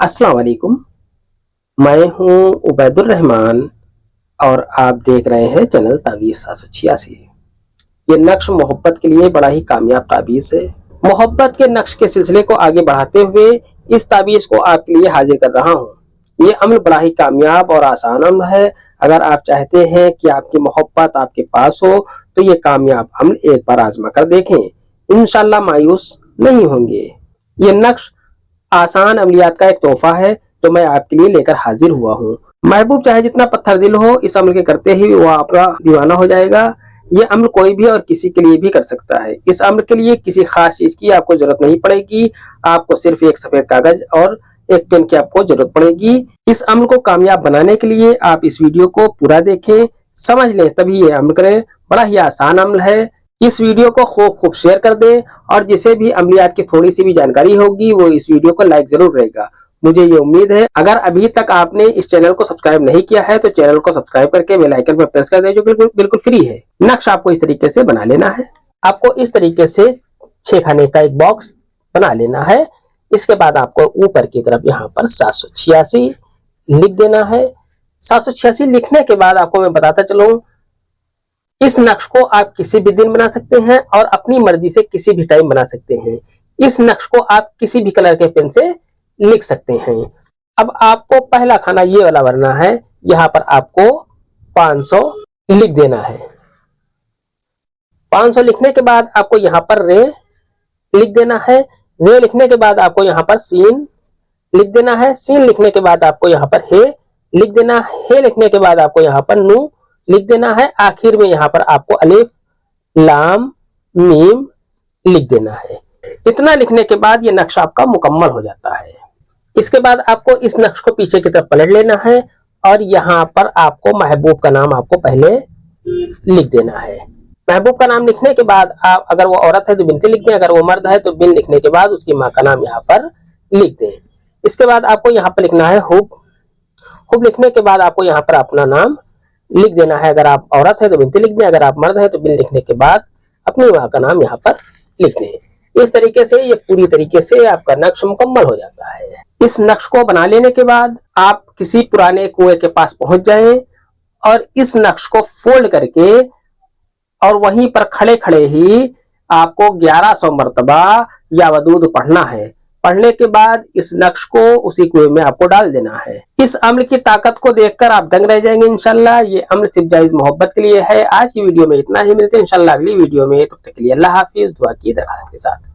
अस्सलाम वालेकुम। मैं हूं उबैदुर रहमान और आप देख रहे हैं चैनल तावीज़ 786। ये नक्श मोहब्बत के लिए बड़ा ही कामयाब तावीज़ है। मोहब्बत के नक्श के सिलसिले को आगे बढ़ाते हुए इस तावीज़ को आपके लिए हाजिर कर रहा हूं। ये अमल बड़ा ही कामयाब और आसान अमल है। अगर आप चाहते हैं कि आपकी मोहब्बत आपके पास हो तो ये कामयाब अमल एक बार आजमा कर देखें, इंशाल्लाह मायूस नहीं होंगे। ये नक्श आसान अमलियात का एक तोहफा है जो मैं आपके लिए लेकर हाजिर हुआ हूँ। महबूब चाहे जितना पत्थर दिल हो, इस अमल के करते ही वो आपका दीवाना हो जाएगा। ये अमल कोई भी और किसी के लिए भी कर सकता है। इस अमल के लिए किसी खास चीज की आपको जरूरत नहीं पड़ेगी। आपको सिर्फ एक सफेद कागज और एक पेन की आपको जरूरत पड़ेगी। इस अमल को कामयाब बनाने के लिए आप इस वीडियो को पूरा देखें, समझ लें, तभी ये अमल करें। बड़ा ही आसान अमल है। इस वीडियो को खूब शेयर कर दें और जिसे भी अमलियात की थोड़ी सी भी जानकारी होगी वो इस वीडियो को लाइक जरूर करेगा। मुझे ये उम्मीद है। अगर अभी तक आपने इस चैनल को सब्सक्राइब नहीं किया है तो चैनल को सब्सक्राइब करके बेल आइकन पर प्रेस कर दें, जो बिल्कुल फ्री है। नक्श आपको इस तरीके से बना लेना है। आपको इस तरीके से 6 खाने का एक बॉक्स बना लेना है। इसके बाद आपको ऊपर की तरफ यहाँ पर 786 लिख देना है। 786 लिखने के बाद आपको मैं बताता चलूं, इस नक्श को आप किसी भी दिन बना सकते हैं और अपनी मर्जी से किसी भी टाइम बना सकते हैं। इस नक्श को आप किसी भी कलर के पेन से लिख सकते हैं। अब आपको पहला खाना ये वाला भरना है। यहां पर आपको 500 लिख देना है। 500 लिखने के बाद आपको यहां पर रे लिख देना है। रे लिखने के बाद आपको यहां पर सीन लिख देना है। सीन लिखने के बाद आपको यहां पर हे लिख देना है। हे लिखने के बाद आपको यहां पर नू लिख देना है। आखिर में यहां पर आपको अलिफ लाम मीम लिख देना है। इतना लिखने के बाद ये नक्शा आपका मुकम्मल हो जाता है। इसके बाद आपको इस नक्श को पीछे की तरफ पलट लेना है और यहां पर आपको महबूब का नाम आपको पहले लिख देना है। महबूब का नाम लिखने के बाद आप, अगर वो औरत है तो बिनती लिख दें, अगर वो मर्द है तो बिन लिखने के बाद उसकी माँ का नाम यहाँ पर लिख दें। इसके बाद आपको यहाँ पर लिखना है हुब। हुब लिखने के बाद आपको यहाँ पर अपना नाम लिख देना है। अगर आप औरत है तो बिनती लिख दें, अगर आप मर्द है तो बिन लिखने के बाद अपनी माँ का नाम यहाँ पर लिख दें। इस तरीके से ये पूरी तरीके से आपका नक्श मुकम्मल हो जाता है। इस नक्श को बना लेने के बाद आप किसी पुराने कुएं के पास पहुंच जाएं और इस नक्श को फोल्ड करके और वहीं पर खड़े खड़े ही आपको 1100 मरतबा या वदूद पढ़ना है। पढ़ने के बाद इस नक्श को उसी कुएं में आपको डाल देना है। इस अमल की ताकत को देखकर आप दंग रह जाएंगे इंशाल्लाह। ये अमल सिर्फ जायज मोहब्बत के लिए है। आज की वीडियो में इतना ही। मिलते हैं इंशाल्लाह अगली वीडियो में। तब तक के लिए अल्लाह हाफिज। दुआ की दरखास्त के साथ।